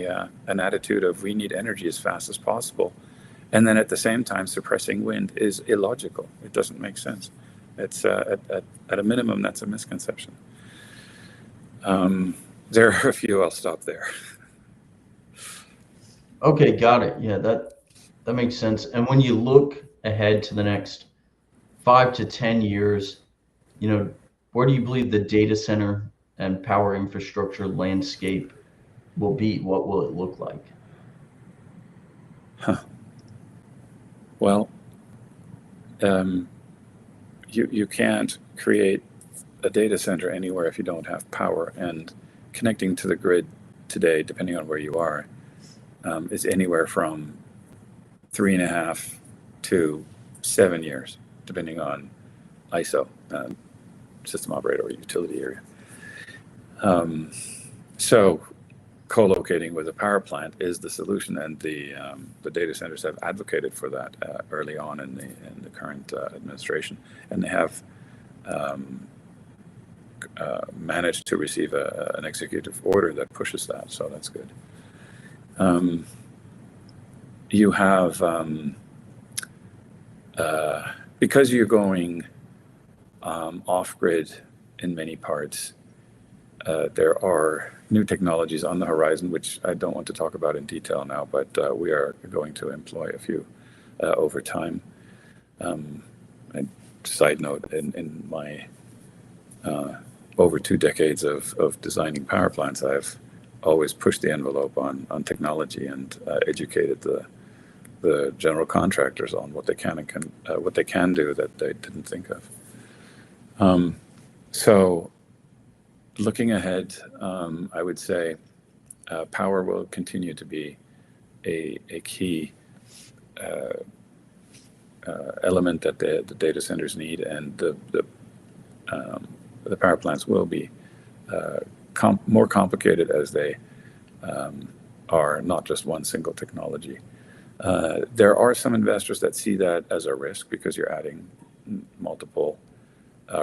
an attitude of we need energy as fast as possible, and then at the same time suppressing wind is illogical. It doesn't make sense. It's at a minimum, that's a misconception. There are a few. I'll stop there. Okay, got it. Yeah, that makes sense. And when you look ahead to the next 5 to 10 years, where do you believe the data center and power infrastructure landscape will be? What will it look like? Well, you can't create a data center anywhere if you don't have power, and connecting to the grid today, depending on where you are, is anywhere from 3.5 to 7 years, depending on ISO, system operator or utility area. So co-locating with a power plant is the solution, and the data centers have advocated for that early on in the current administration, and they have managed to receive an executive order that pushes that, so that's good. You have, because you're going off-grid in many parts, there are new technologies on the horizon, which I don't want to talk about in detail now, but we are going to employ a few over time. And side note, in my over 2 decades of designing power plants, I've always pushed the envelope on technology and educated the general contractors on what they can do that they didn't think of. So looking ahead, I would say power will continue to be a key element that the data centers need, and the power plants will be more complicated as they are not just one single technology. There are some investors that see that as a risk because you're adding multiple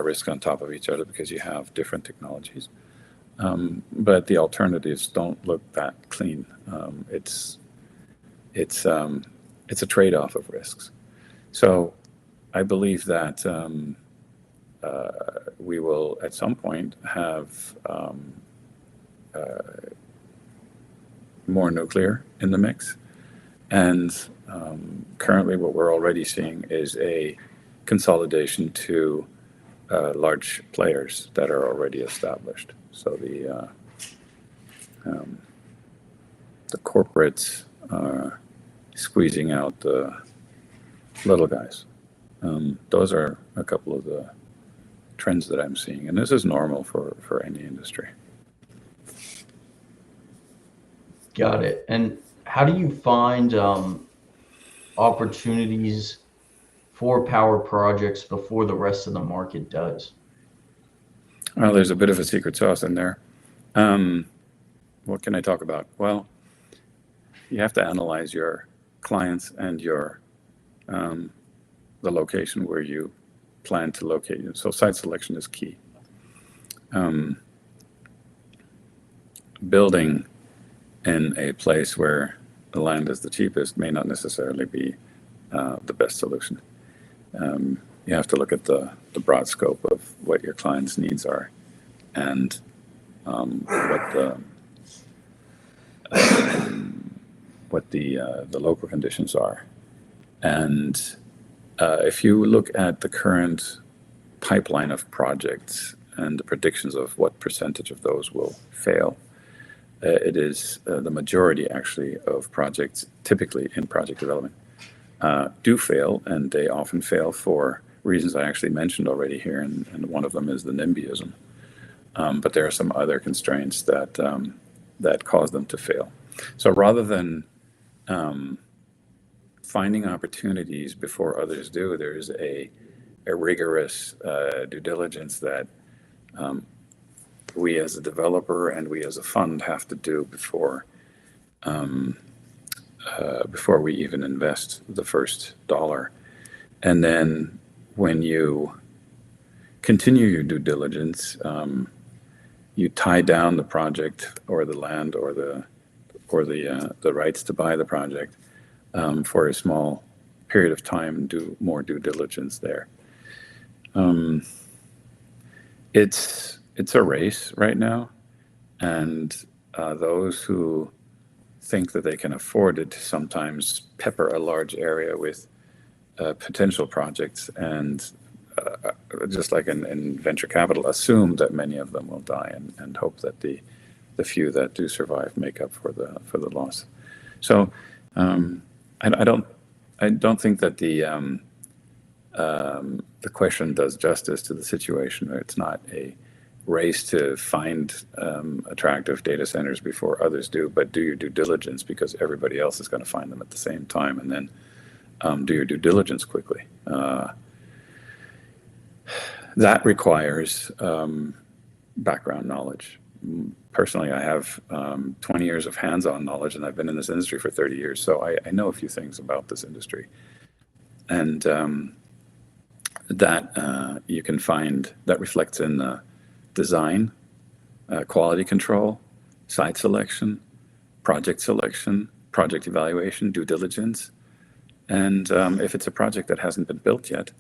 risk on top of each other because you have different technologies. But the alternatives don't look that clean. It's a trade-off of risks. So I believe that we will at some point have more nuclear in the mix. And currently what we're already seeing is a consolidation to large players that are already established. So the corporates are squeezing out the little guys. Those are a couple of the trends that I'm seeing, and this is normal for any industry. Got it. And how do you find opportunities for power projects before the rest of the market does? Well, there's a bit of a secret sauce in there. What can I talk about? Well, you have to analyze your clients and your the location where you plan to locate. So site selection is key. Building in a place where the land is the cheapest may not necessarily be the best solution. You have to look at the broad scope of what your client's needs are and what the local conditions are. And if you look at the current pipeline of projects and the predictions of what percentage of those will fail, it is the majority actually of projects, typically in project development, do fail, and they often fail for reasons I actually mentioned already here, and one of them is the NIMBYism. But there are some other constraints that cause them to fail. So rather than finding opportunities before others do, there's a rigorous due diligence that we as a developer and we as a fund have to do before we even invest the first dollar. And then when you continue your due diligence, you tie down the project or the land or the or the rights to buy the project for a small period of time and do more due diligence there. It's a race right now, and those who think that they can afford it sometimes pepper a large area with potential projects, and just like in venture capital, assume that many of them will die, and hope that the few that do survive make up for the loss. So I don't think that the question does justice to the situation. It's not a race to find attractive data centers before others do, but do your due diligence, because everybody else is going to find them at the same time, and then do your due diligence quickly. That requires background knowledge. Personally, I have 20 years of hands-on knowledge, and I've been in this industry for 30 years, so I know a few things about this industry. And that you can find, that reflects in design, quality control, site selection, project evaluation, due diligence. And if it's a project that hasn't been built yet,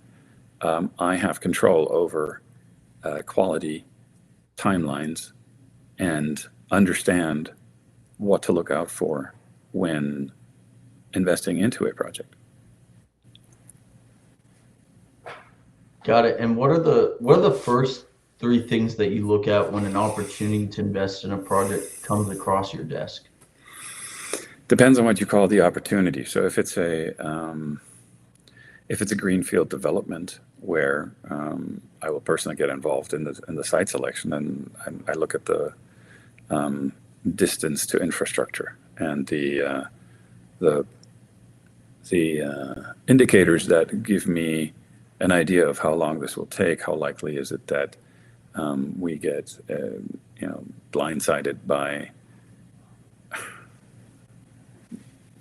I have control over quality, timelines, and understand what to look out for when investing into a project. Got it. And what are the first three things that you look at when an opportunity to invest in a project comes across your desk? Depends on what you call the opportunity. So if it's a greenfield development where I will personally get involved in the site selection, and I look at the distance to infrastructure and the indicators that give me an idea of how long this will take. How likely is it that we get blindsided by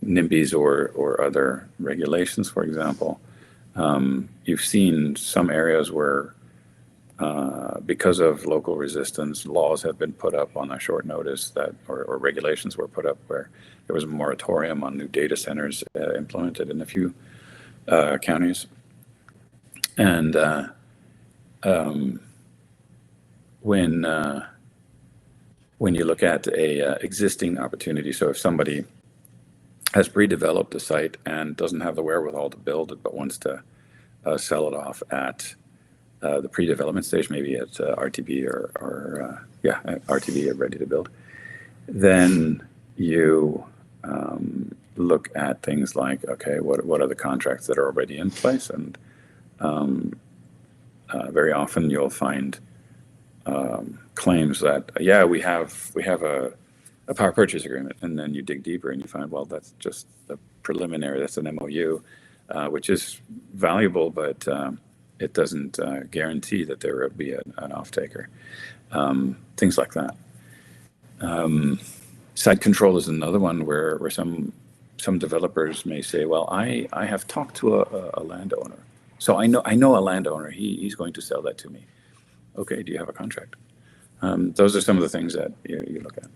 NIMBYs or other regulations, for example. You've seen some areas where, because of local resistance, laws have been put up on a short notice or regulations were put up where there was a moratorium on new data centers implemented in a few counties. And when you look at a existing opportunity, so if somebody has pre-developed a site and doesn't have the wherewithal to build it, but wants to sell it off at the pre-development stage, maybe at RTB or RTB or ready to build, then you look at things like, okay, what are the contracts that are already in place? And very often you'll find claims that, we have a power purchase agreement, and then you dig deeper and you find, well, that's just a preliminary, that's an MOU, which is valuable, but it doesn't guarantee that there will be an off-taker. Things like that. Site control is another one where some developers may say, well, I have talked to a landowner, so I know a landowner, he's going to sell that to me. Okay, do you have a contract? Those are some of the things that you look at.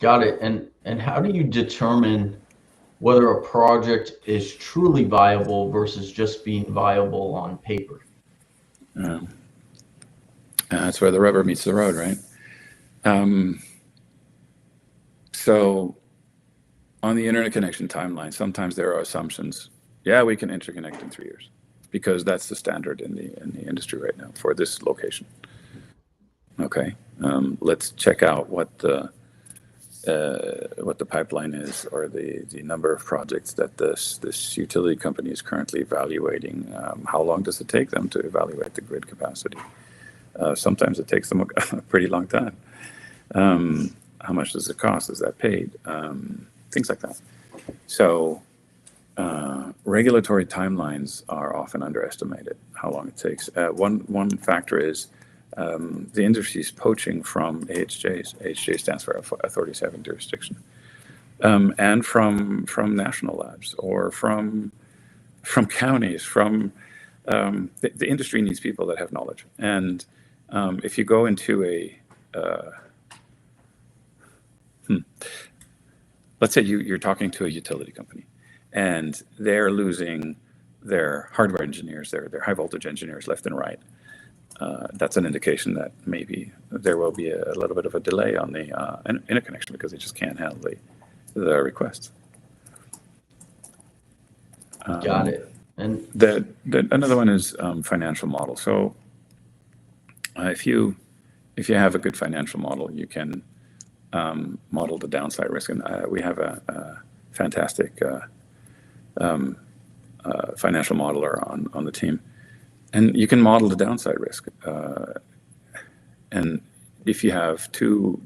Got it. And how do you determine whether a project is truly viable versus just being viable on paper? That's where the rubber meets the road, right? So on the internet connection timeline, sometimes there are assumptions. Yeah, we can interconnect in 3 years because that's the standard in the industry right now for this location. Okay, let's check out what the pipeline is, or the number of projects that this utility company is currently evaluating. How long does it take them to evaluate the grid capacity? Sometimes it takes them a pretty long time. How much does it cost? Is that paid? Things like that. So regulatory timelines are often underestimated, how long it takes. One factor is the industry is poaching from AHJs. AHJ stands for Authorities Having Jurisdiction, and from national labs or from counties. The industry needs people that have knowledge. And if you go into Let's say you're talking to a utility company, and they're losing their hardware engineers, their high voltage engineers left and right. That's an indication that maybe there will be a little bit of a delay on the interconnection because they just can't handle the requests. Got it. And Another one is financial model. So if you have a good financial model, you can model the downside risk. And we have a fantastic financial modeler on the team, and you can model the downside risk. And if you have two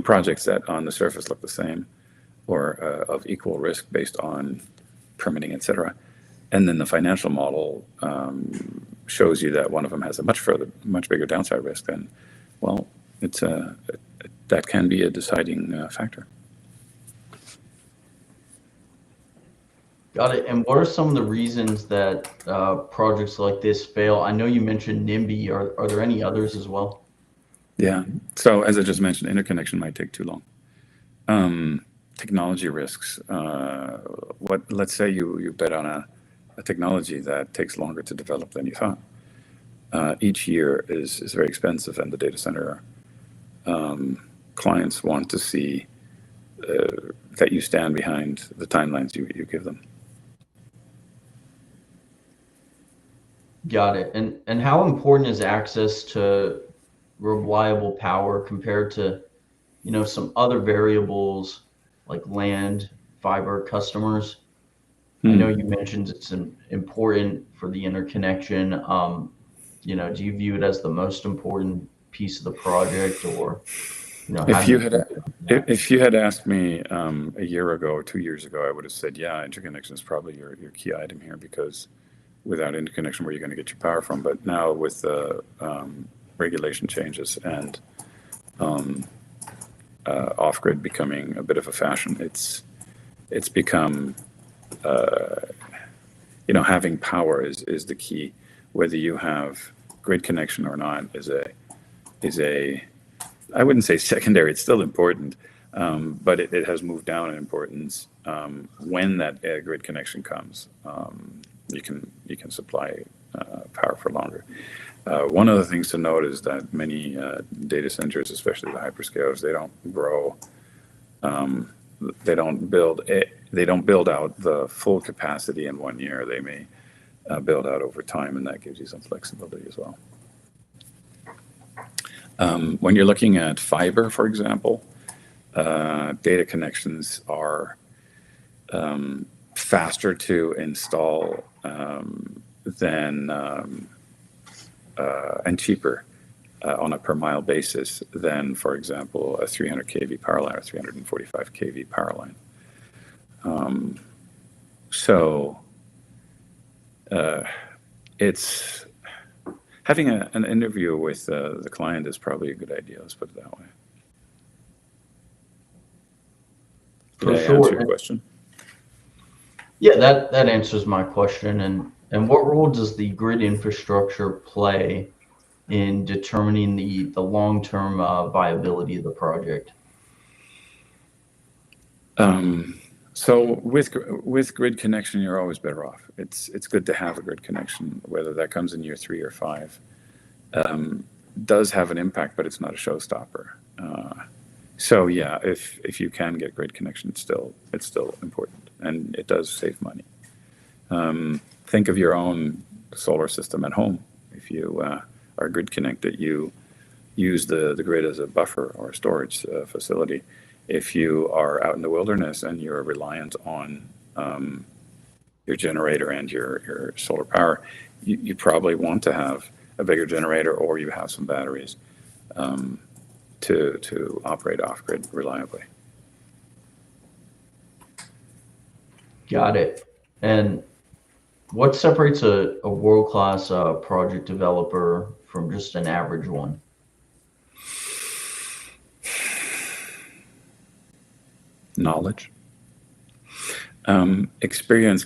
projects that on the surface look the same, or of equal risk based on permitting, etc., and then the financial model shows you that one of them has a much bigger downside risk, then, well, that can be a deciding factor. got it. And what are some of the reasons that projects like this fail? I know you mentioned NIMBY. Are there any others as well? Yeah. So as I just mentioned, interconnection might take too long. Technology risks. Let's say you bet on a technology that takes longer to develop than you thought. Each year is very expensive, and the data center clients want to see that you stand behind the timelines you give them. Got it. And how important is access to reliable power compared to, some other variables like land, fiber, customers? I know you mentioned it's important for the interconnection. Do you view it as the most important piece of the project, or how If do you you had think about that? if you had asked me a year ago or 2 years ago, I would have said, yeah, interconnection is probably your key item here, because without interconnection, where are you going to get your power from? But now with the regulation changes and off-grid becoming a bit of a fashion, it's become having power is the key. Whether you have grid connection or not is a I wouldn't say secondary. It's still important, but it has moved down in importance. When that grid connection comes, you can supply power for longer. One of the things to note is that many data centers, especially the hyperscalers, they don't grow. They don't build out the full capacity in 1 year. They may build out over time, and that gives you some flexibility as well. When you're looking at fiber, for example, data connections are faster to install than and cheaper on a per mile basis than, for example, a 300 kV power line or 345 kV power line. So it's having an interview with the client is probably a good idea. Let's put it that way. For Did I sure. answer your question? Yeah, that answers my question. And what role does the grid infrastructure play in determining the long-term viability of the project? So with grid connection, you're always better off. It's good to have a grid connection, whether that comes in year 3 or 5. Does have an impact, but it's not a showstopper. So yeah, if you can get grid connection, it's still important, and it does save money. Think of your own solar system at home. If you are grid connected, you use the grid as a buffer or a storage facility. If you are out in the wilderness and you're reliant on your generator and your solar power, you probably want to have a bigger generator, or you have some batteries to operate off-grid reliably. Got it. And what separates a world-class project developer from just an average one? Knowledge. Experience